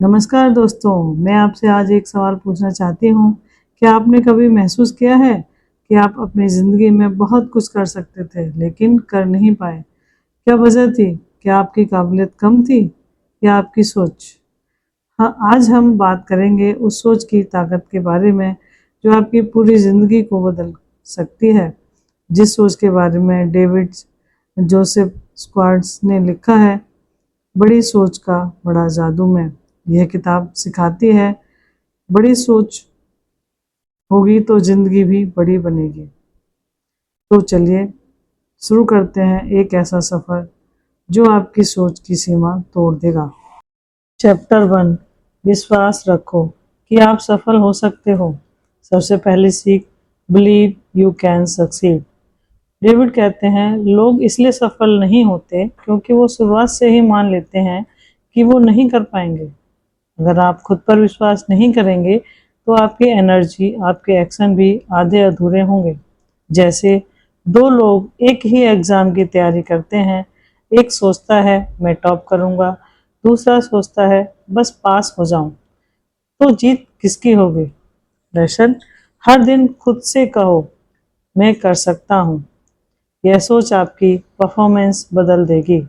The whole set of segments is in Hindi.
नमस्कार दोस्तों, मैं आपसे आज एक सवाल पूछना चाहती हूँ। क्या आपने कभी महसूस किया है कि आप अपनी ज़िंदगी में बहुत कुछ कर सकते थे लेकिन कर नहीं पाए? क्या वजह थी? क्या आपकी काबिलियत कम थी या आपकी सोच? हाँ, आज हम बात करेंगे उस सोच की ताकत के बारे में जो आपकी पूरी ज़िंदगी को बदल सकती है। जिस सोच के बारे में डेविड जोसेफ स्क्वार्ट्ज ने लिखा है, बड़ी सोच का बड़ा जादू में। यह किताब सिखाती है, बड़ी सोच होगी तो जिंदगी भी बड़ी बनेगी। तो चलिए शुरू करते हैं एक ऐसा सफर जो आपकी सोच की सीमा तोड़ देगा। चैप्टर 1, विश्वास रखो कि आप सफल हो सकते हो। सबसे पहली सीख, believe you can succeed. David कहते हैं, लोग इसलिए सफल नहीं होते क्योंकि वो शुरुआत से ही मान लेते हैं कि वो नहीं कर पाएंगे। अगर आप खुद पर विश्वास नहीं करेंगे तो आपकी एनर्जी, आपके एक्शन भी आधे अधूरे होंगे। जैसे दो लोग एक ही एग्ज़ाम की तैयारी करते हैं, एक सोचता है मैं टॉप करूँगा, दूसरा सोचता है बस पास हो जाऊँ। तो जीत किसकी होगी? दर्शन, हर दिन खुद से कहो मैं कर सकता हूँ। यह सोच आपकी परफॉर्मेंस बदल देगी।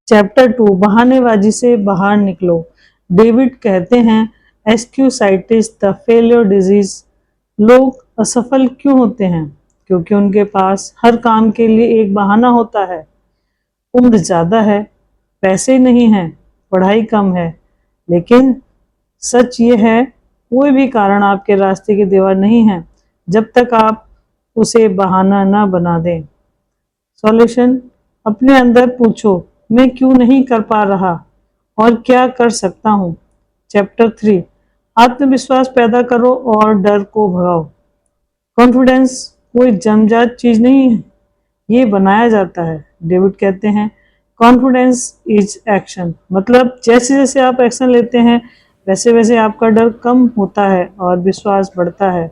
चैप्टर 2, बहानेबाजी से बाहर निकलो। डेविड कहते हैं, एक्सक्यूसाइटिस द फेलियर डिजीज। लोग असफल क्यों होते हैं? क्योंकि उनके पास हर काम के लिए एक बहाना होता है। उम्र ज़्यादा है, पैसे नहीं हैं, पढ़ाई कम है। लेकिन सच ये है, कोई भी कारण आपके रास्ते की दीवार नहीं है जब तक आप उसे बहाना ना बना दें। सॉल्यूशन, अपने अंदर पूछो मैं क्यों नहीं कर पा रहा और क्या कर सकता हूँ। चैप्टर 3, आत्मविश्वास पैदा करो और डर को भगाओ। कॉन्फिडेंस कोई जन्मजात चीज नहीं है, ये बनाया जाता है। डेविड कहते हैं, कॉन्फिडेंस इज एक्शन। मतलब जैसे जैसे आप एक्शन लेते हैं वैसे वैसे आपका डर कम होता है और विश्वास बढ़ता है।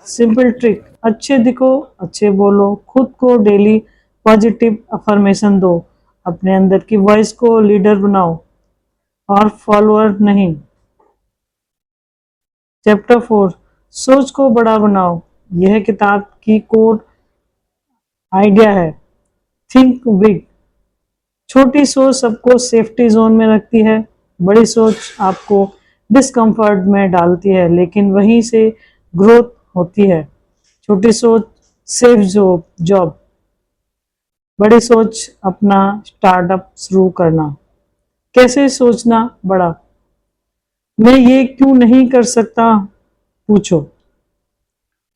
सिंपल ट्रिक, अच्छे दिखो, अच्छे बोलो, खुद को डेली पॉजिटिव अफर्मेशन दो, अपने अंदर की वॉइस को लीडर बनाओ और फॉलोअर नहीं। चैप्टर 4, सोच को बड़ा बनाओ। यह किताब की कोर आइडिया है, थिंक बिग। छोटी सोच सबको सेफ्टी जोन में रखती है, बड़ी सोच आपको डिस्कम्फर्ट में डालती है, लेकिन वहीं से ग्रोथ होती है। छोटी सोच सेफ जॉब, बड़ी सोच अपना स्टार्टअप शुरू करना। कैसे सोचना बड़ा? मैं ये क्यों नहीं कर सकता पूछो।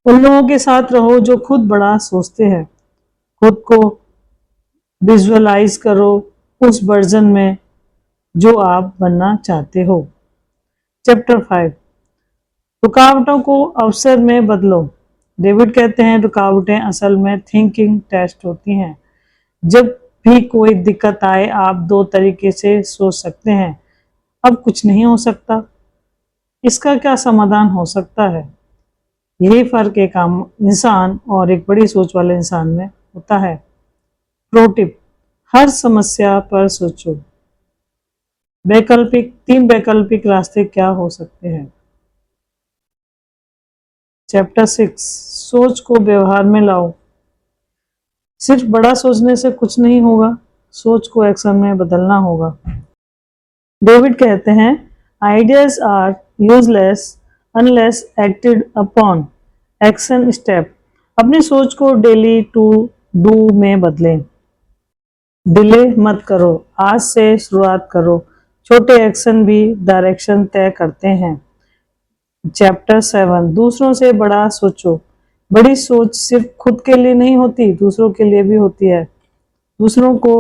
उन लोगों के साथ रहो जो खुद बड़ा सोचते हैं। खुद को विजुअलाइज करो उस वर्जन में जो आप बनना चाहते हो। चैप्टर 5, रुकावटों को अवसर में बदलो। डेविड कहते हैं, रुकावटें असल में थिंकिंग टेस्ट होती हैं। जब भी कोई दिक्कत आए आप दो तरीके से सोच सकते हैं। अब कुछ नहीं हो सकता, इसका क्या समाधान हो सकता है। यही फर्क एक आम इंसान और एक बड़ी सोच वाले इंसान में होता है। प्रो टिप, हर समस्या पर सोचो। तीन वैकल्पिक रास्ते क्या हो सकते हैं। चैप्टर 6, सोच को व्यवहार में लाओ। सिर्फ बड़ा सोचने से कुछ नहीं होगा, सोच को एक्शन में बदलना होगा। डेविड कहते हैं, ideas are useless unless acted upon. Action step, अपनी सोच को डेली टू डू में बदलें। डिले मत करो, आज से शुरुआत करो। छोटे एक्शन भी डायरेक्शन तय करते हैं। चैप्टर 7, दूसरों से बड़ा सोचो। बड़ी सोच सिर्फ खुद के लिए नहीं होती, दूसरों के लिए भी होती है। दूसरों को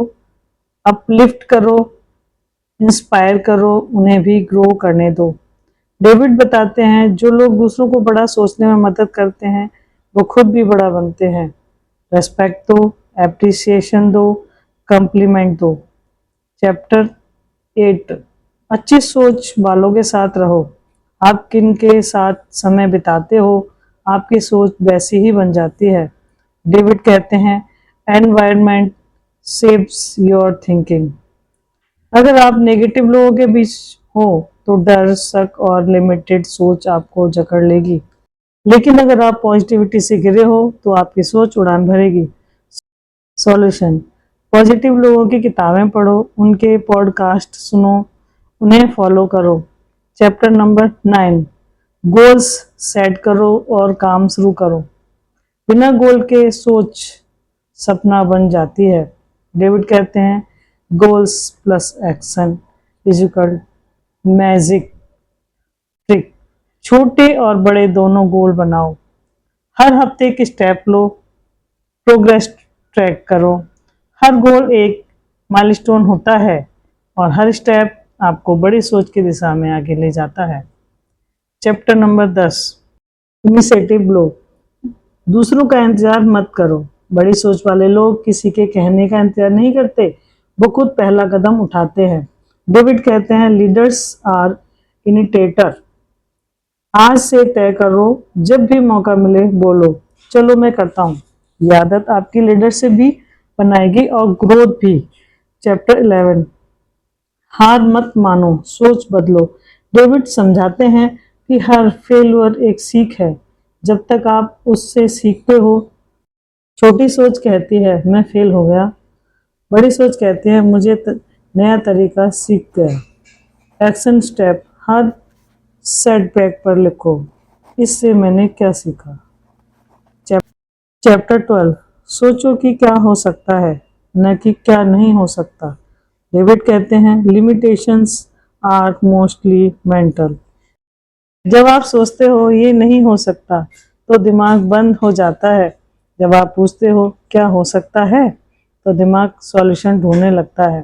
अपलिफ्ट करो, इंस्पायर करो, उन्हें भी ग्रो करने दो। डेविड बताते हैं, जो लोग दूसरों को बड़ा सोचने में मदद करते हैं वो खुद भी बड़ा बनते हैं। रेस्पेक्ट दो, एप्रिसिएशन दो, कम्प्लीमेंट दो। चैप्टर 8, अच्छी सोच वालों के साथ रहो। आप किन के साथ समय बिताते हो आपकी सोच वैसी ही बन जाती है। डेविड कहते हैं, एनवायरनमेंट शेप्स योर थिंकिंग। अगर आप नेगेटिव लोगों के बीच हो तो डर, शक और लिमिटेड सोच आपको जकड़ लेगी। लेकिन अगर आप पॉजिटिविटी से घिरे हो तो आपकी सोच उड़ान भरेगी। सॉल्यूशन: पॉजिटिव लोगों की किताबें पढ़ो, उनके पॉडकास्ट सुनो, उन्हें फॉलो करो। चैप्टर नंबर 9, गोल्स सेट करो और काम शुरू करो। बिना गोल के सोच सपना बन जाती है। डेविड कहते हैं, goals plus action is equal magic trick. छोटे और बड़े दोनों गोल बनाओ, हर हफ्ते एक स्टेप लो, प्रोग्रेस ट्रैक करो। हर गोल एक माइलस्टोन होता है और हर स्टेप आपको बड़ी सोच की दिशा में आगे ले जाता है। चैप्टर नंबर 10, इनिशिएटिव लो। दूसरों का इंतजार मत करो। बड़ी सोच वाले लोग किसी के कहने का इंतजार नहीं करते, वो खुद पहला कदम उठाते हैं। डेविड कहते हैं, लीडर्स आर इनिटेटर। आज से तय करो, जब भी मौका मिले बोलो, चलो मैं करता हूँ। ये आदत आपकी लीडरशिप भी बनाएगी और ग्रोथ भी। चैप्टर 11, हार मत मानो, सोच बदलो। डेविड समझाते हैं कि हर फेल्यूर एक सीख है। जब तक आप उससे सीखते हो। छोटी सोच कहती है मैं फेल हो गया, बड़ी सोच कहती है मुझे नया तरीका सीख गया। एक्शन स्टेप: हर सेटबैक पर लिखो, इससे मैंने क्या सीखा। चैप्टर 12, सोचो कि क्या हो सकता है, न कि क्या नहीं हो सकता। डेविड कहते हैं, लिमिटेशंस आर मोस्टली मेंटल। जब आप सोचते हो ये नहीं हो सकता तो दिमाग बंद हो जाता है। जब आप पूछते हो क्या हो सकता है तो दिमाग सॉल्यूशन ढूंढने लगता है।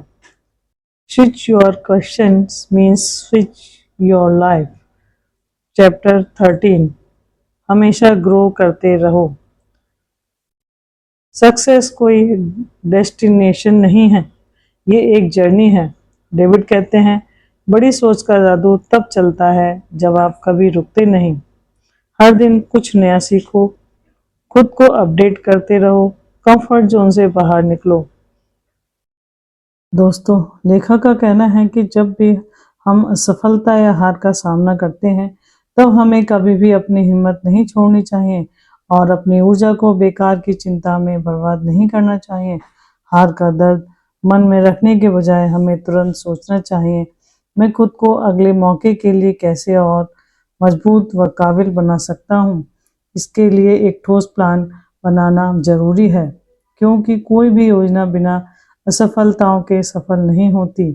Switch your questions means switch your life. Chapter 13, हमेशा ग्रो करते रहो। सक्सेस कोई डेस्टिनेशन नहीं है, ये एक जर्नी है। डेविड कहते हैं, बड़ी सोच का जादू तब चलता है जब आप कभी रुकते नहीं। हर दिन कुछ नया सीखो, खुद को अपडेट करते रहो, कंफर्ट जोन से बाहर निकलो। दोस्तों, लेखक का कहना है कि जब भी हम असफलता या हार का सामना करते हैं तब हमें कभी भी अपनी हिम्मत नहीं छोड़नी चाहिए और अपनी ऊर्जा को बेकार की चिंता में बर्बाद नहीं करना चाहिए। हार का दर्द मन में रखने के बजाय हमें तुरंत सोचना चाहिए, मैं खुद को अगले मौके के लिए कैसे और मजबूत व काबिल बना सकता हूँ। इसके लिए एक ठोस प्लान बनाना जरूरी है, क्योंकि कोई भी योजना बिना असफलताओं के सफल नहीं होती।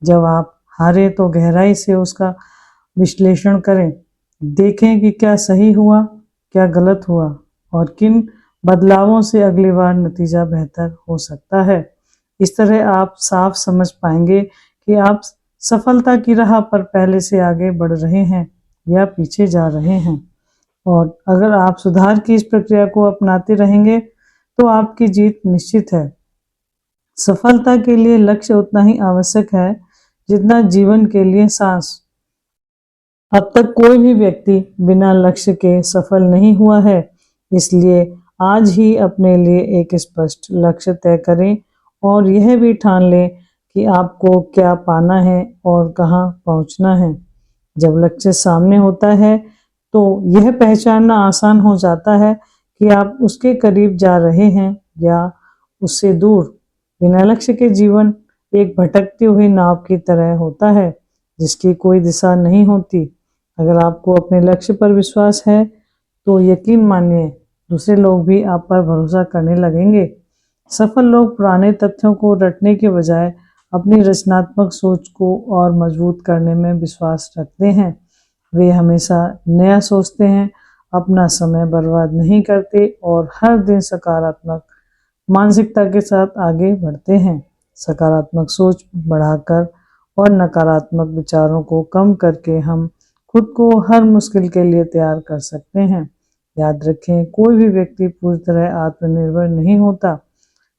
जब आप हारे तो गहराई से उसका विश्लेषण करें, देखें कि क्या सही हुआ, क्या गलत हुआ और किन बदलावों से अगली बार नतीजा बेहतर हो सकता है। इस तरह आप साफ समझ पाएंगे कि आप सफलता की राह पर पहले से आगे बढ़ रहे हैं या पीछे जा रहे हैं। और अगर आप सुधार की इस प्रक्रिया को अपनाते रहेंगे तो आपकी जीत निश्चित है। सफलता के लिए लक्ष्य उतना ही आवश्यक है जितना जीवन के लिए सांस। अब तक कोई भी व्यक्ति बिना लक्ष्य के सफल नहीं हुआ है, इसलिए आज ही अपने लिए एक स्पष्ट लक्ष्य तय करें और यह भी ठान लें कि आपको क्या पाना है और कहां पहुंचना है। जब लक्ष्य सामने होता है तो यह पहचानना आसान हो जाता है कि आप उसके करीब जा रहे हैं या उससे दूर। बिना लक्ष्य के जीवन एक भटकती हुई नाव की तरह होता है जिसकी कोई दिशा नहीं होती। अगर आपको अपने लक्ष्य पर विश्वास है तो यकीन मानिए दूसरे लोग भी आप पर भरोसा करने लगेंगे। सफल लोग पुराने तथ्यों को रटने के बजाय अपनी रचनात्मक सोच को और मजबूत करने में विश्वास रखते हैं। वे हमेशा नया सोचते हैं, अपना समय बर्बाद नहीं करते और हर दिन सकारात्मक मानसिकता के साथ आगे बढ़ते हैं। सकारात्मक सोच बढ़ाकर और नकारात्मक विचारों को कम करके हम खुद को हर मुश्किल के लिए तैयार कर सकते हैं। याद रखें, कोई भी व्यक्ति पूरी तरह आत्मनिर्भर नहीं होता।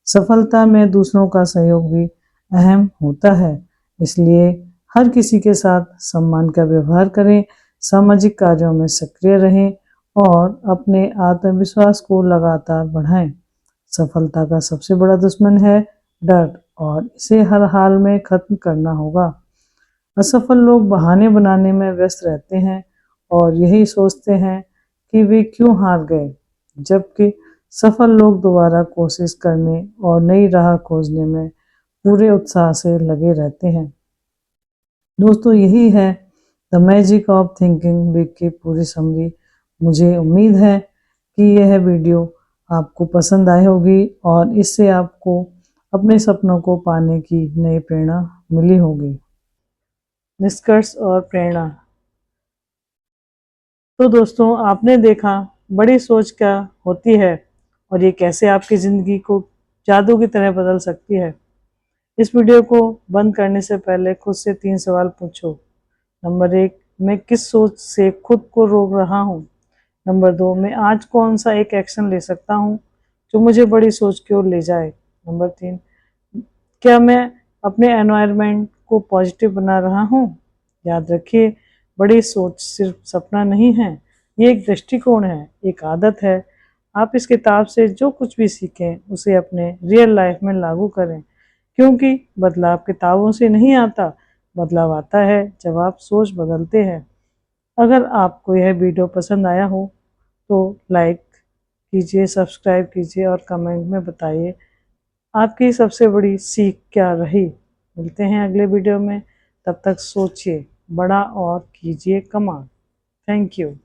सफलता में दूसरों का सहयोग भी अहम होता है, इसलिए हर किसी के साथ सम्मान का व्यवहार करें, सामाजिक कार्यों में सक्रिय रहें और अपने आत्मविश्वास को लगातार बढ़ाएं। सफलता का सबसे बड़ा दुश्मन है डर और इसे हर हाल में खत्म करना होगा। असफल लोग बहाने बनाने में व्यस्त रहते हैं और यही सोचते हैं कि वे क्यों हार गए, जबकि सफल लोग दोबारा कोशिश करने और नई राह खोजने में पूरे उत्साह से लगे रहते हैं। दोस्तों, यही है the magic of thinking big की पूरी समरी। मुझे उम्मीद है कि यह वीडियो आपको पसंद आई होगी और इससे आपको अपने सपनों को पाने की नई प्रेरणा मिली होगी। निष्कर्ष और प्रेरणा। तो दोस्तों, आपने देखा बड़ी सोच क्या होती है और ये कैसे आपकी ज़िंदगी को जादू की तरह बदल सकती है। इस वीडियो को बंद करने से पहले खुद से 3 सवाल पूछो। नंबर 1, मैं किस सोच से खुद को रोक रहा हूँ? नंबर 2, मैं आज कौन सा एक एक्शन ले सकता हूँ जो मुझे बड़ी सोच की ओर ले जाए? नंबर 3, क्या मैं अपने एनवायरनमेंट को पॉजिटिव बना रहा हूँ? याद रखिए, बड़ी सोच सिर्फ सपना नहीं है, ये एक दृष्टिकोण है, एक आदत है। आप इस किताब से जो कुछ भी सीखें उसे अपने रियल लाइफ में लागू करें, क्योंकि बदलाव किताबों से नहीं आता, बदलाव आता है जब आप सोच बदलते हैं। अगर आपको यह वीडियो पसंद आया हो तो लाइक कीजिए, सब्सक्राइब कीजिए और कमेंट में बताइए आपकी सबसे बड़ी सीख क्या रही। मिलते हैं अगले वीडियो में, तब तक सोचिए बड़ा और कीजिए कमाल। Thank you.